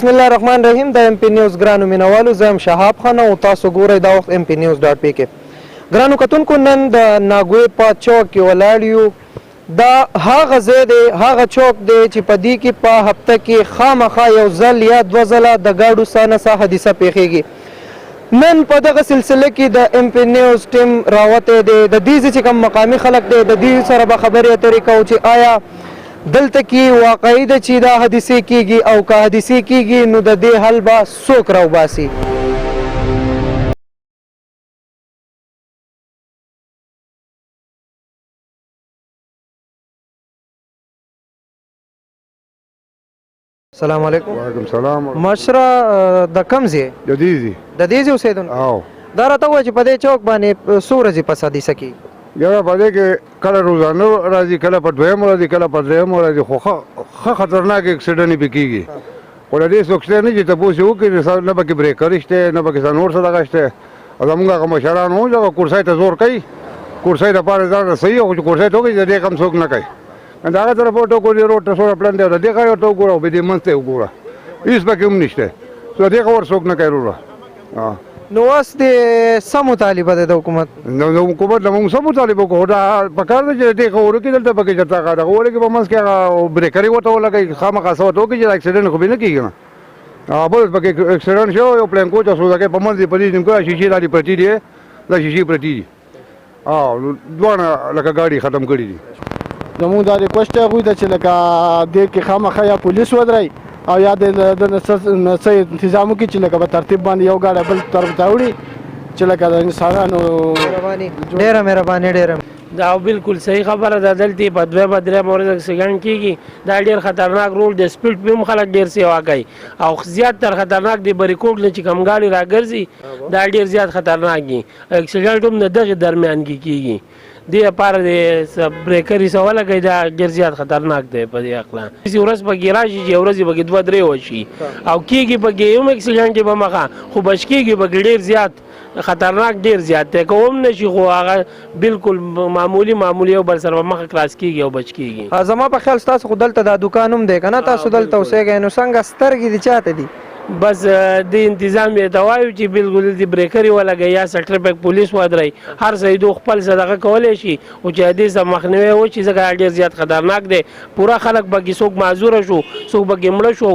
بسم الله الرحمن الرحیم د ام پی نیوز ګرانو مینوالو زه یم شهاب خان او تاسو ګورئ دا وخت ام پی نیوز ډاټ پی کې. ګرانو کتونکو نن د ناګوی په چوک کې ولاړ یو. دا هغه ځای دی، هغه چوک دی چې په دې کې په هفته کې خامخا یو ځل یا دوه ځله د ګاډو سا نڅا حادثه پیښیږي. نن په دغه سلسله کې د ام پی نیوز ټیم راوتی دی. د دې چې کوم مقامي خلک دی د دې سره به خبرې اترې کوو چې آیا دلته کې واقعي ده چې دا حادثې کیږي او که حادثې کیږي نو د دې حل به څوک راوباسي. السلام علیکم. وعلیکم سلام. مشره د کوم ځای؟ د دې ځای. د دې ځای اوسېدونکی؟ او دا راته ووایه چې په دې چوک باندې څو ورځې پس حادثه کیږي؟ یاره په دې کې کله روزانه راځي، کله په دویم راځي، کله په دریم راځي، خو ښه خطرناک اکسیډنټ یې پکې کېږي. خو د دې څوک شته نه چې تپوس یې وکړي، نه پکې بریکر شته، نه پکې څه نور څه دغه شته. او زموږ هغه مشران وو چې هغه کورسۍ ته زور کوي، کورسۍ دپاره ځان رسوي، خو چې کورسۍ ته وکړي د دې کم څوک نه کوي. د هغه طرف ورته وګورې روډ ته څومره پلن دی، او د دې ښار ورته وګوره او د دې منځ ته یې وګوره، هېڅ پکې هم نشته. د دې خبر څوک نه کوي وروره. نو اوس د څه مطالبه ده د حکومت؟ نو د حکومت له موږ څه مطالبه کوو؟ دا پکار ده چې دې خبرو کې دلته پکې چېرته هغه دغه ولګي په منځ کې هغه بریکر یې ورته ولګوي، خامخا څه ورته وکړي چې دا اکسیډنټ خو بې نه کېږي نه. بل پکې اکسیډنټ شو، یو پلین کوچ او سوزکۍ په منځ کې په دې نیمګړی شیشې دالې پرتې دي، دا شیشې پرتې دي. دواړه لکه ګاډي ختم کړي دي. زموږ دا ریکوست دی هغوی ته چې لکه دې کې خامخا یا پولیس ودرئ او یا د څه انتظام وکړي چې لکه په ترتیب باندې یو ګاډی بل طرف ته وړي چې لکه د انسانانو ډېره مهرباني. ډېره دا بالکل صحیح خبره ده. دلته په دویمه درېیمه ورځ اکسیډنټ کېږي. دا ډېر خطرناک روډ دی، سپیډ پې هم خلک ډېر سیوا کوي او زیات تر خطرناک دی بریکوټ نه چې کوم ګاډي راګرځي دا ډېر زیات خطرناک دي. اکسیډنټ هم د دغې درمیان کې کېږي. دې لپاره د بریکر یې څه ولګوي دا ډېر زیات خطرناک دی. په دې هکله هسې ورځ پکې راشي چې ورځې پکې دوه درې وشي او کېږي پکې هم اکسیډنټ به مخه، خو بچ کېږي پکې ډېر زیات خطرناک ډېر زیات دی. که هم نه شي خو هغه بالکل معمولي یو بل سره مخه کراس کېږي او بچ کېږي. زما په خیال ستاسو خو دلته دا دوکان هم دی که نه؟ تاسو دلته اوسېږئ نو څنګه سترګې دې چاته دي؟ بس د انتظام یې ته وایو چې بالکل د بریکر یې ولګوي یا څه ټرافیک پولیس ودرئ، هر څه یې خپل څه دغه کولی شي او چې دې څه مخنیوی وشي ځکه ډېر زیات خطرناک دی. پوره خلک پکې څوک معذوره شو، څوک پکې مړه شو،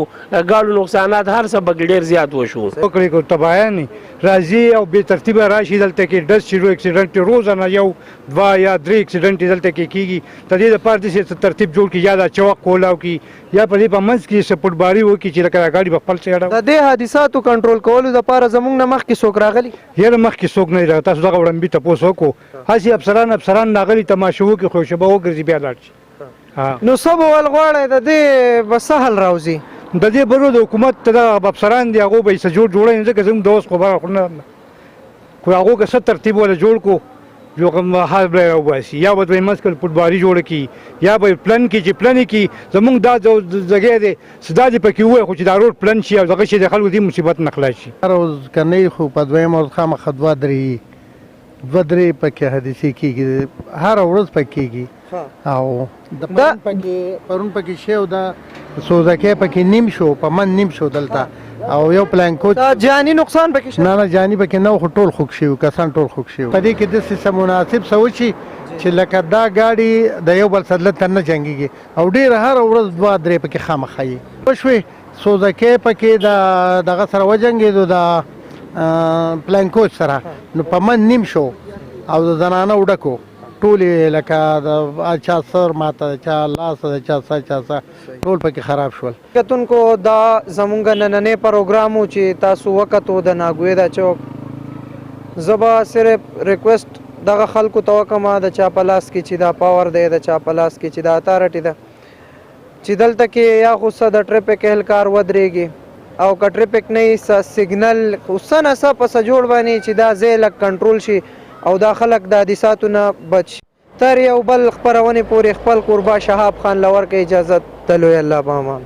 ګاډو نقصانات هر څه پکې ډېر زیات وشو. وکړې کو تباهیانې راځي او بې ترتیبه راشي دلته کې ډز شروع اکسیډنټ روزانه یو دوه یا درې اکسیډنټ دلته کې کېږي. د دې لپاره داسې ترتیب جوړ کړي یا دا چوک کولاو کړي یا په دې په منځ کې سپورټباري وکړي چې لکه دا ګاډي په خپل څه اړه. د دې حادثاتو کنټرول کولو لپاره زموږ نه مخکې څوک راغلي؟ یاره مخکې څوک نه دی راغلی. تاسو دغه وړاندې تپوس وکړو، هسې افسران راغلي تماشه وکړي، خوشبه وګرځي بیا لاړ شي. نو څه به ول غواړئ د دې به څه حل راوځي؟ د دې برو د حکومت دغه افسران دي هغو به یې څه جوړوي ځکه زموږ د اوس خبره خو نه، خو هغو که څه ترتیب ولا جوړ کړو جو کوم حال به راوباسي، یا به دوی منځ کې فوټبالي جوړه کړي یا به پلن کې چې پلن کې زموږ دا ځای دی څه دا دې پکې ووایي خو چې دا روډ پلن شي او دغه شي د خلکو دې مصیبت نه خلاص شي. هر ورځ که نه وي خو په دویم ورځ خامخا دوه درې پکې حادثې کېږي، هره ورځ پکې کېږي. او پرون پکې شی او دا سوزکۍ پکې نیم شو، په من نیم شو دلته، او یو پلان کوچ. جاني نقصان پکې شته؟ نه جاني پکې نه، خو ټول خوږ شوي کسان ټول خوږ شوي. په دې کې داسې څه مناسب څه وشي چې لکه دا ګاډي د یو بل سره ته نه جنګېږي او ډېره هره ورځ دوه درې پکې خامخا وي. وشوې سوزکۍ پکې دغه سره وجنګېدو د پلان کوچ سره، نو په من نیم شو او د زنانه وډکو ټولې لکه د چا سر ماته، چا لاس، چا څه ټول پکې خراب شول. کتونکو دا زمونږ نننی پروګرام و چې تاسو وکتو د ناګوی دا چوک. زه به صرف ریکویسټ دغه خلکو ته وکړم د چا په لاس کې چې دا پاور دی، د چا په لاس کې چې دا اتارټي ده چې دلته کې یا خو څه د ټریفک اهلکار ودرېږي او که ټریفک نه وي څه سیګنل خو څه نه څه په څه جوړ باندې چې دا ځای لږ کنټرول شي او دا خلک د حادثاتو نه بچ شي. تر یو بل خپرونې پورې خپل کوربه شهاب خان له ورکړئ اجازت. د لوی الله په امان.